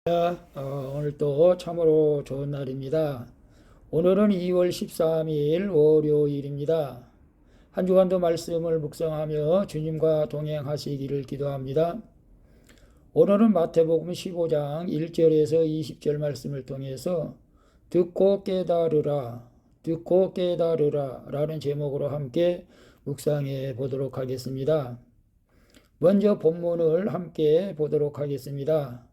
오늘 또 참으로 좋은 날입니다. 오늘은 2월 13일 월요일입니다. 한 주간도 말씀을 묵상하며 주님과 동행하시기를 기도합니다. 오늘은 마태복음 15장 1절에서 20절 말씀을 통해서 듣고 깨달으라 라는 제목으로 함께 묵상해 보도록 하겠습니다. 먼저 본문을 함께 보도록 하겠습니다.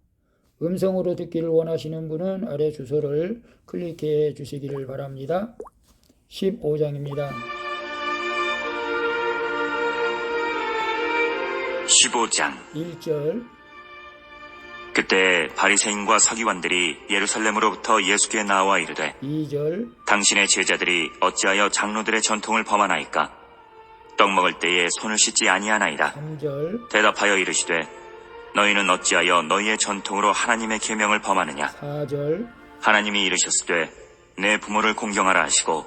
음성으로 듣기를 원하시는 분은 아래 주소를 클릭해 주시기를 바랍니다. 15장입니다. 15장 1절. 그때 바리새인과 서기관들이 예루살렘으로부터 예수께 나와 이르되 2절. 당신의 제자들이 어찌하여 장로들의 전통을 범하나이까? 떡 먹을 때에 손을 씻지 아니하나이다. 3절. 대답하여 이르시되 너희는 어찌하여 너희의 전통으로 하나님의 계명을 범하느냐? 4절. 하나님이 이르셨으되 내 부모를 공경하라 하시고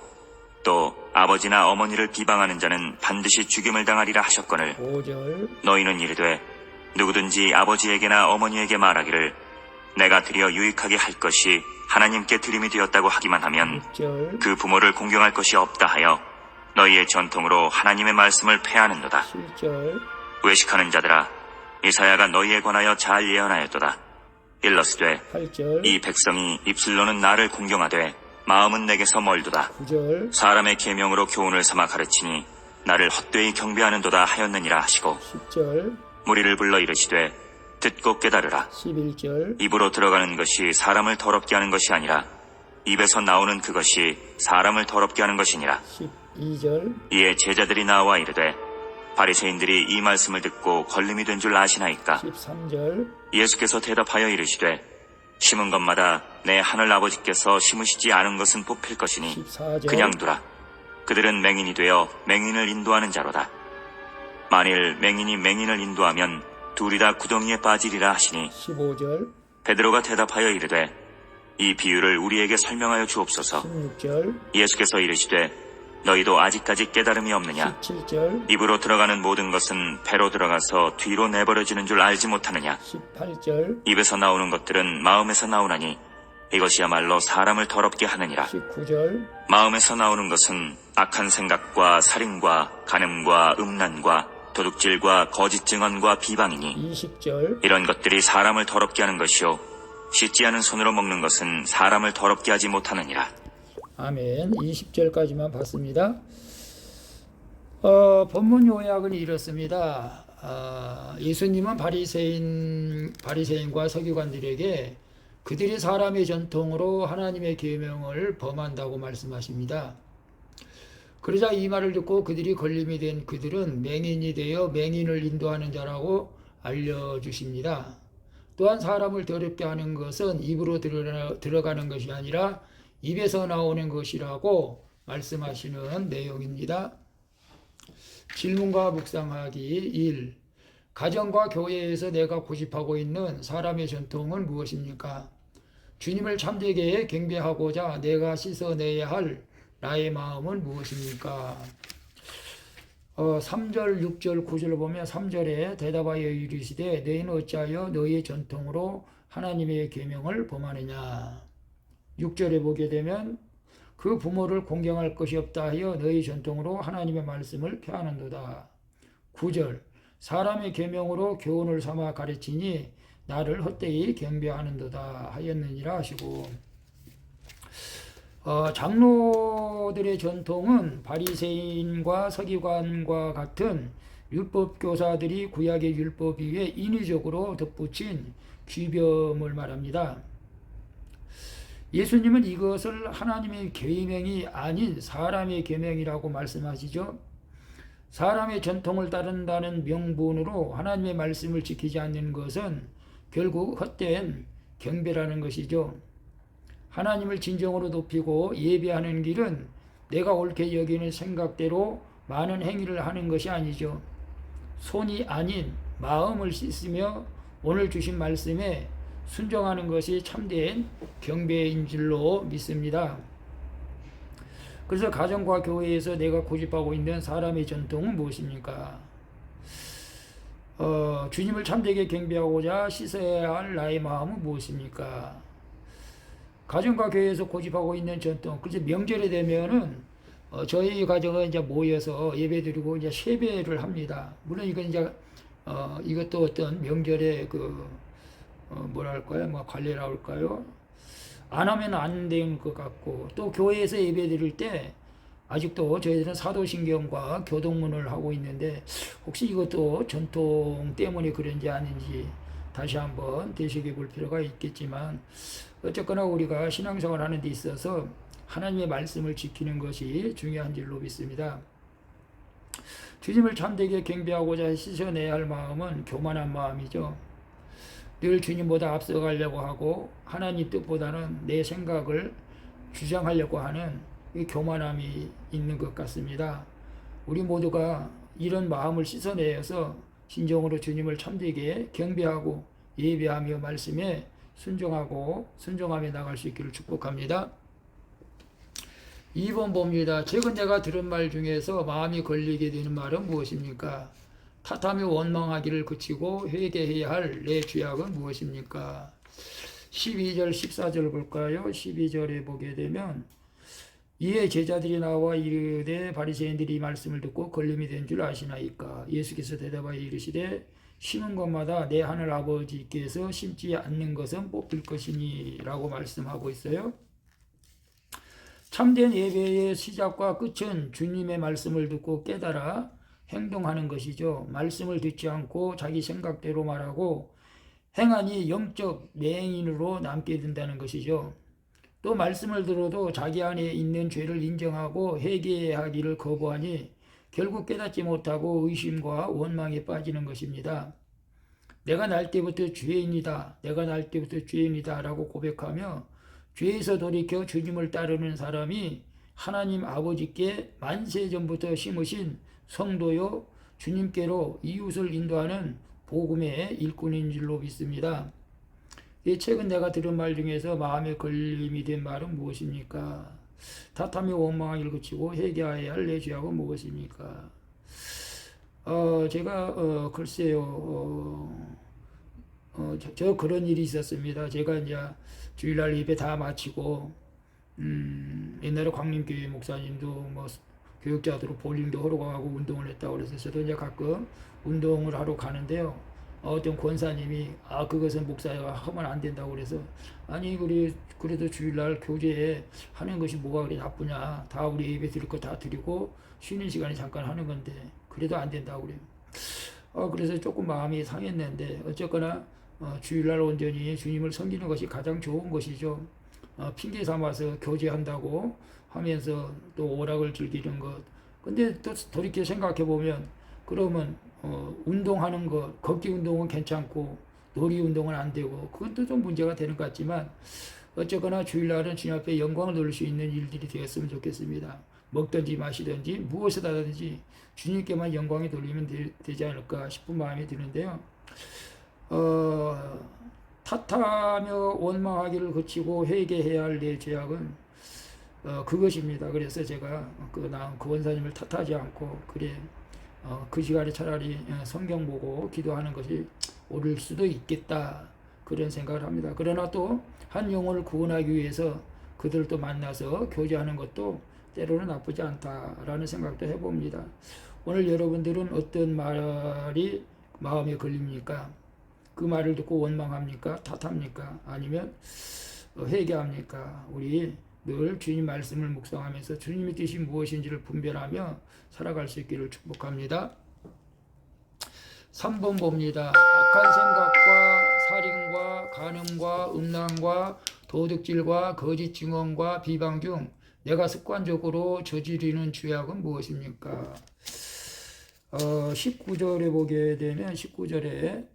또 아버지나 어머니를 비방하는 자는 반드시 죽임을 당하리라 하셨거늘 5절. 너희는 이르되 누구든지 아버지에게나 어머니에게 말하기를 내가 드려 유익하게 할 것이 하나님께 드림이 되었다고 하기만 하면 6절. 그 부모를 공경할 것이 없다 하여 너희의 전통으로 하나님의 말씀을 폐하는도다. 7절. 외식하는 자들아 이사야가 너희에 관하여 잘 예언하였도다. 일러스되 8절. 이 백성이 입술로는 나를 공경하되 마음은 내게서 멀도다. 9절. 사람의 계명으로 교훈을 삼아 가르치니 나를 헛되이 경배하는도다 하였느니라 하시고 10절. 무리를 불러 이르시되 듣고 깨달으라. 11절. 입으로 들어가는 것이 사람을 더럽게 하는 것이 아니라 입에서 나오는 그것이 사람을 더럽게 하는 것이니라. 12절. 이에 제자들이 나와 이르되 바리새인들이 이 말씀을 듣고 걸림이 된 줄 아시나이까? 13절. 예수께서 대답하여 이르시되 심은 것마다 내 하늘 아버지께서 심으시지 않은 것은 뽑힐 것이니 14절. 그냥 두라. 그들은 맹인이 되어 맹인을 인도하는 자로다. 만일 맹인이 맹인을 인도하면 둘이 다 구덩이에 빠지리라 하시니 15절. 베드로가 대답하여 이르되 이 비유를 우리에게 설명하여 주옵소서. 16절. 예수께서 이르시되 너희도 아직까지 깨달음이 없느냐? 17절. 입으로 들어가는 모든 것은 배로 들어가서 뒤로 내버려지는 줄 알지 못하느냐? 18절. 입에서 나오는 것들은 마음에서 나오나니 이것이야말로 사람을 더럽게 하느니라. 19절. 마음에서 나오는 것은 악한 생각과 살인과 간음과 음란과 도둑질과 거짓 증언과 비방이니 20절. 이런 것들이 사람을 더럽게 하는 것이요 씻지 않은 손으로 먹는 것은 사람을 더럽게 하지 못하느니라. 아멘. 20절까지만 봤습니다. 본문 요약은 이렇습니다. 예수님은 바리새인과 서기관들에게 그들이 사람의 전통으로 하나님의 계명을 범한다고 말씀하십니다. 그러자 이 말을 듣고 그들이 걸림이 된 그들은 맹인이 되어 맹인을 인도하는 자라고 알려주십니다. 또한 사람을 더럽게 하는 것은 입으로 들어가는 것이 아니라 입에서 나오는 것이라고 말씀하시는 내용입니다. 질문과 묵상하기 1. 가정과 교회에서 내가 고집하고 있는 사람의 전통은 무엇입니까? 주님을 참되게 경배하고자 내가 씻어내야 할 나의 마음은 무엇입니까? 3절, 6절, 9절을 보면 3절에 대답하여 이르시되 너희는 어찌하여 너희의 전통으로 하나님의 계명을 범하느냐? 6절에 보게 되면 그 부모를 공경할 것이 없다 하여 너희 전통으로 하나님의 말씀을 폐하는도다. 9절 사람의 계명으로 교훈을 삼아 가르치니 나를 헛되이 경배하는도다 하였느니라 하시고, 장로들의 전통은 바리새인과 서기관과 같은 율법교사들이 구약의 율법 위에 인위적으로 덧붙인 귀병을 말합니다. 예수님은 이것을 하나님의 계명이 아닌 사람의 계명이라고 말씀하시죠. 사람의 전통을 따른다는 명분으로 하나님의 말씀을 지키지 않는 것은 결국 헛된 경배라는 것이죠. 하나님을 진정으로 높이고 예배하는 길은 내가 옳게 여기는 생각대로 많은 행위를 하는 것이 아니죠. 손이 아닌 마음을 씻으며 오늘 주신 말씀에 순종하는 것이 참된 경배인 줄로 믿습니다. 그래서 가정과 교회에서 내가 고집하고 있는 사람의 전통은 무엇입니까? 주님을 참되게 경배하고자 씻어야 할 나의 마음은 무엇입니까? 가정과 교회에서 고집하고 있는 전통, 그래서 명절에 되면은 저희 가정은 이제 모여서 예배드리고 이제 세배를 합니다. 물론 이건 이제 이것도 어떤 명절의 그 뭐랄까요, 뭐 관례라 할까요? 안 하면 안 되는 것 같고, 또 교회에서 예배드릴 때 아직도 저희들은 사도신경과 교동문을 하고 있는데 혹시 이것도 전통 때문에 그런지 아닌지 다시 한번 되새겨 볼 필요가 있겠지만, 어쨌거나 우리가 신앙생활 하는 데 있어서 하나님의 말씀을 지키는 것이 중요한 줄로 믿습니다. 주님을 참되게 경배하고자 씻어내야 할 마음은 교만한 마음이죠. 늘 주님보다 앞서가려고 하고 하나님 뜻보다는 내 생각을 주장하려고 하는 이 교만함이 있는 것 같습니다. 우리 모두가 이런 마음을 씻어내어서 진정으로 주님을 참되게 경배하고 예배하며 말씀에 순종하며 나갈 수 있기를 축복합니다. 2번 봅니다. 최근 내가 들은 말 중에서 마음이 걸리게 되는 말은 무엇입니까? 탓하며 원망하기를 그치고 회개해야 할 내 죄악은 무엇입니까? 12절 14절 볼까요? 12절에 보게 되면 이에 제자들이 나와 이르되 바리새인들이 이 말씀을 듣고 걸림이 된 줄 아시나이까? 예수께서 대답하여 이르시되 심은 것마다 내 하늘 아버지께서 심지 않는 것은 뽑힐 것이니 라고 말씀하고 있어요. 참된 예배의 시작과 끝은 주님의 말씀을 듣고 깨달아 행동하는 것이죠. 말씀을 듣지 않고 자기 생각대로 말하고 행하니 영적 맹인으로 남게 된다는 것이죠. 또 말씀을 들어도 자기 안에 있는 죄를 인정하고 회개하기를 거부하니 결국 깨닫지 못하고 의심과 원망에 빠지는 것입니다. 내가 날 때부터 죄인이다. 내가 날 때부터 죄인이다 라고 고백하며 죄에서 돌이켜 주님을 따르는 사람이 하나님 아버지께 만세전부터 심으신 성도요 주님께로 이웃을 인도하는 복음의 일꾼인 줄로 믿습니다. 최근 내가 들은 말 중에서 마음에 걸림이 된 말은 무엇입니까? 탓하며 원망하기를 그치고 회개해야 할 내 죄악은 무엇입니까? 제가 글쎄요, 저 그런 일이 있었습니다. 제가 이제 주일날 예배 다 마치고 옛날에 광림교회 목사님도 뭐 교육자들로 볼링도 하러 가고 운동을 했다고 그래서 저도 이제 가끔 운동을 하러 가는데요. 어떤 권사님이 그것은 목사가 하면 안 된다고 그래서 아니 그래도 주일날 교제에 하는 것이 뭐가 그리 나쁘냐, 다 우리 예배 드릴 거 다 드리고 쉬는 시간에 잠깐 하는 건데 그래도 안 된다고 그래요. 그래서 조금 마음이 상했는데 어쨌거나 주일날 온전히 주님을 섬기는 것이 가장 좋은 것이죠. 핑계 삼아서 교제한다고 하면서 또 오락을 즐기는 것. 근데 또 돌이켜 생각해 보면 그러면 운동하는 것, 걷기 운동은 괜찮고 놀이 운동은 안 되고 그건 또 좀 문제가 되는 것 같지만 어쨌거나 주일날은 주님 앞에 영광을 돌릴 수 있는 일들이 되었으면 좋겠습니다. 먹든지 마시든지 무엇을 하든지 주님께만 영광이 돌리면 되지 않을까 싶은 마음이 드는데요. 탓하며 원망하기를 그치고 회개해야 할 내 죄악은 그것입니다. 그래서 제가 그 원사님을 탓하지 않고 그 시간에 차라리 성경 보고 기도하는 것이 옳을 수도 있겠다 그런 생각을 합니다. 그러나 또 한 영혼을 구원하기 위해서 그들도 만나서 교제하는 것도 때로는 나쁘지 않다라는 생각도 해봅니다. 오늘 여러분들은 어떤 말이 마음에 걸립니까? 그 말을 듣고 원망합니까? 탓합니까? 아니면 회개합니까? 우리 늘 주님 말씀을 묵상하면서 주님의 뜻이 무엇인지를 분별하며 살아갈 수 있기를 축복합니다. 3번 봅니다. 악한 생각과 살인과 간음과 음란과 도둑질과 거짓 증언과 비방 중 내가 습관적으로 저지르는 죄악은 무엇입니까? 19절에 보게 되면 19절에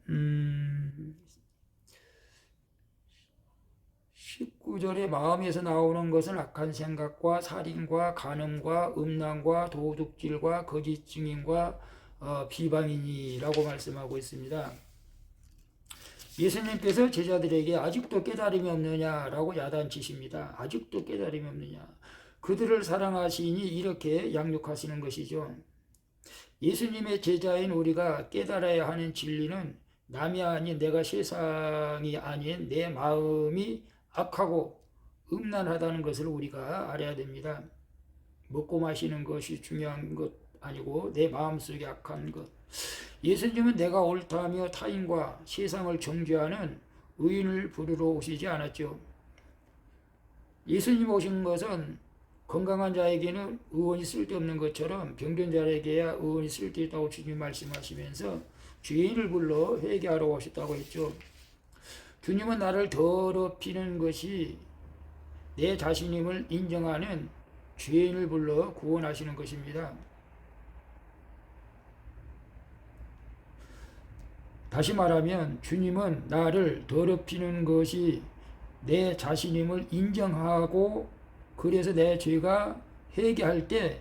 19절에 마음에서 나오는 것은 악한 생각과 살인과 간음과 음란과 도둑질과 거짓 증인과 비방이니라고 말씀하고 있습니다. 예수님께서 제자들에게 아직도 깨달음이 없느냐라고 야단치십니다. 아직도 깨달음이 없느냐. 그들을 사랑하시니 이렇게 양육하시는 것이죠. 예수님의 제자인 우리가 깨달아야 하는 진리는 남이 아닌 내가 세상이 아닌 내 마음이 악하고 음란하다는 것을 우리가 알아야 됩니다. 먹고 마시는 것이 중요한 것 아니고 내 마음속에 악한 것. 예수님은 내가 옳다며 타인과 세상을 정죄하는 의인을 부르러 오시지 않았죠. 예수님 오신 것은 건강한 자에게는 의원이 쓸데없는 것처럼 병든 자에게야 의원이 쓸데있다고 주님 말씀하시면서 죄인을 불러 회개하러 오셨다고 했죠. 주님은 나를 더럽히는 것이 내 자신임을 인정하는 죄인을 불러 구원하시는 것입니다. 다시 말하면 주님은 나를 더럽히는 것이 내 자신임을 인정하고 그래서 내 죄가 회개할 때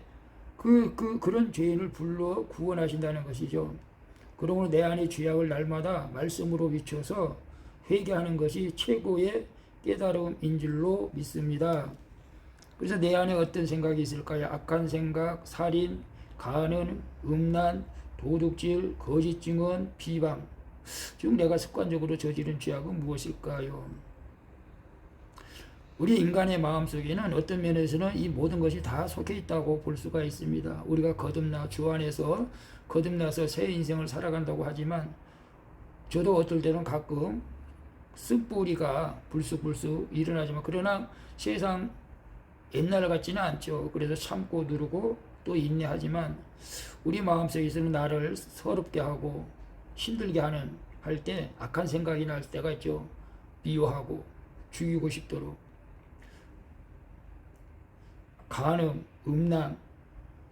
그런 죄인을 불러 구원하신다는 것이죠. 그러므로 내 안의 죄악을 날마다 말씀으로 비춰서 회개하는 것이 최고의 깨달음인 줄로 믿습니다. 그래서 내 안에 어떤 생각이 있을까요? 악한 생각, 살인, 간음, 음란, 도둑질, 거짓 증언, 비방. 즉 내가 습관적으로 저지른 죄악은 무엇일까요? 우리 인간의 마음속에는 어떤 면에서는 이 모든 것이 다 속해 있다고 볼 수가 있습니다. 우리가 주 안에서 거듭나서 새 인생을 살아간다고 하지만 저도 어떨 때는 가끔 쓴뿌리가 불쑥불쑥 일어나지만 그러나 세상 옛날 같지는 않죠. 그래서 참고 누르고 또 인내하지만 우리 마음속에서는 나를 서럽게 하고 힘들게 할 때 악한 생각이 날 때가 있죠. 미워하고 죽이고 싶도록 간음, 음란,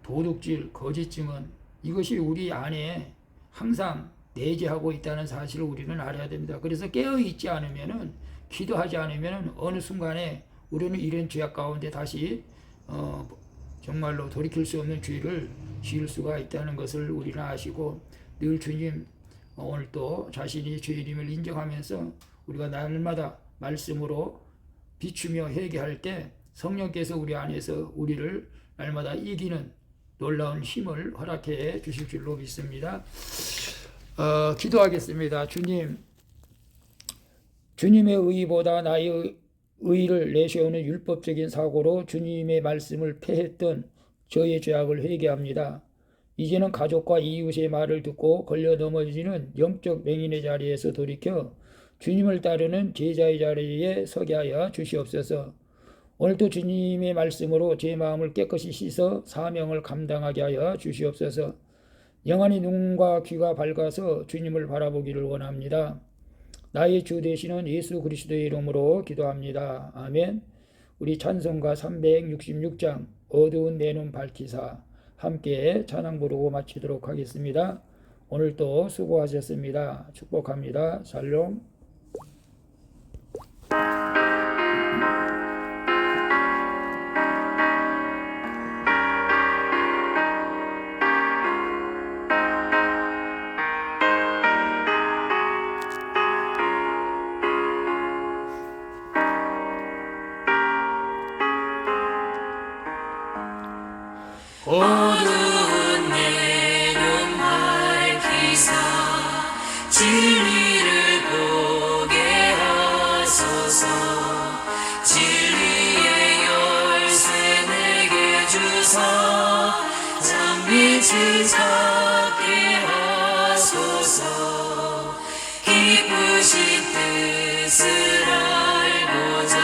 도둑질, 거짓 증언 이것이 우리 안에 항상 내재하고 있다는 사실을 우리는 알아야 됩니다. 그래서 깨어있지 않으면은 기도하지 않으면은 어느 순간에 우리는 이런 죄악 가운데 다시 정말로 돌이킬 수 없는 죄를 지을 수가 있다는 것을 우리는 아시고 늘 주님 오늘 또 자신이 죄인임을 인정하면서 우리가 날마다 말씀으로 비추며 회개할 때 성령께서 우리 안에서 우리를 날마다 이기는 놀라운 힘을 허락해 주실 줄로 믿습니다. 기도하겠습니다. 주님의 의보다 나의 의를 내세우는 율법적인 사고로 주님의 말씀을 폐했던 저의 죄악을 회개합니다. 이제는 가족과 이웃의 말을 듣고 걸려 넘어지는 영적 맹인의 자리에서 돌이켜 주님을 따르는 제자의 자리에 서게 하여 주시옵소서. 오늘도 주님의 말씀으로 제 마음을 깨끗이 씻어 사명을 감당하게 하여 주시옵소서. 영원히 눈과 귀가 밝아서 주님을 바라보기를 원합니다. 나의 주 되시는 예수 그리스도의 이름으로 기도합니다. 아멘. 우리 찬송가 366장 어두운 내 눈 밝히사 함께 찬양 부르고 마치도록 하겠습니다. 오늘도 수고하셨습니다. 축복합니다. 샬롬. 어두운 내 눈 밝히사 진리를 보게 하소서. 진리의 열쇠 내게 주사 참빛을 찾게 하소서. 기쁘신 뜻을 알고자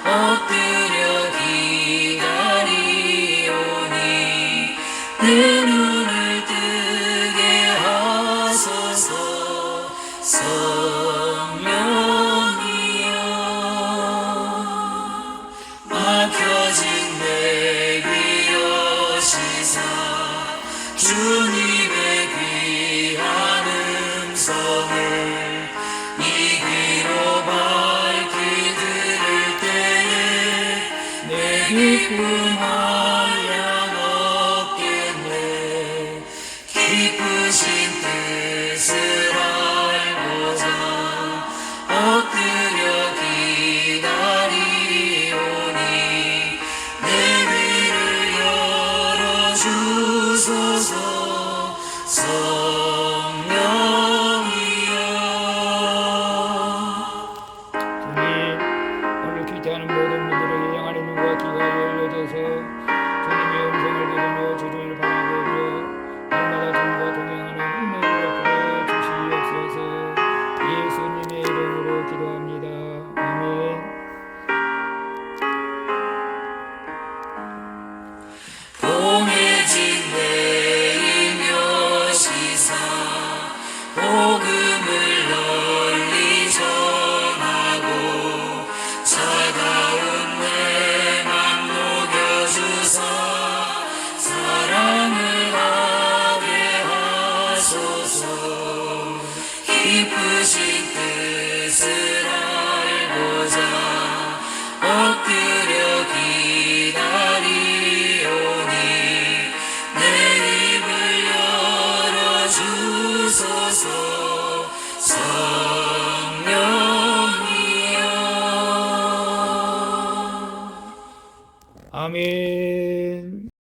엎드려 내 눈을 뜨게 하소서. 성령이여 막혀진 내 귀 여시사 주님의 귀한 음성을 이 귀로 밝히 들을 때에 내 기쁨 기쁘신 뜻을 알고자 엎드려 기다리오니 내 귀를 열어주소서. 기도합니다. 아멘. 보내진 내이며 시사 복음을 널리 전하고 차가운 내맘 녹여주사 사랑을 하게 하소서. 기쁘신 뜻을 알고자 엎드려 기다리오니 내 입을 열어주소서. 성령이여. 아멘.